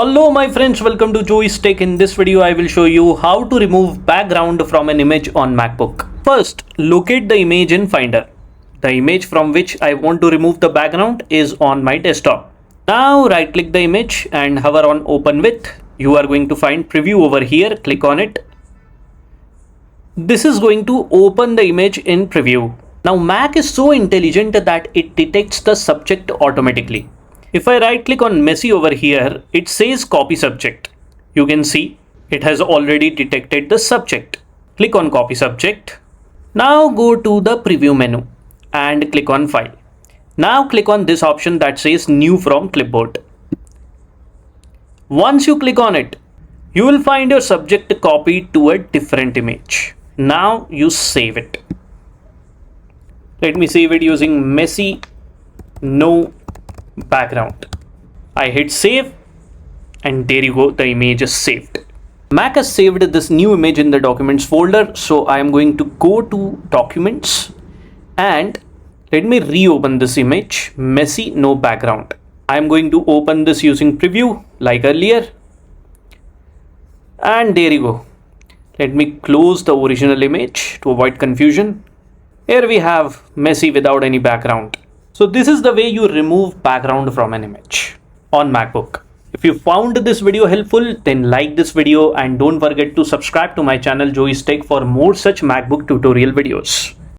Hello my friends, welcome to Joey's Tech. In this video I will show you how to remove background from an image on Macbook. First, locate the image in Finder. The image from which I want to remove the background is on my desktop. Now right click the image and hover on open with. You are going to find preview over here, click on it. This is going to open the image in preview. Now Mac is so intelligent that it detects the subject automatically. If I right click on messy over here, it says copy subject. You can see it has already detected the subject. Click on copy subject. Now go to the preview menu and click on file. Now click on this option that says new from clipboard. Once you click on it, you will find your subject copied to a different image. Now you save it. Let me save it using messy no background. I hit save and there you go, the image is saved. Mac has saved this new image in the documents folder, so I am going to go to documents and let me reopen this image, messy no background. I am going to open this using preview like earlier and there you go. Let me close the original image to avoid confusion. Here we have messy without any background. So this is the way you remove background from an image on MacBook. If you found this video helpful, then like this video and don't forget to subscribe to my channel Joey's Tech for more such MacBook tutorial videos.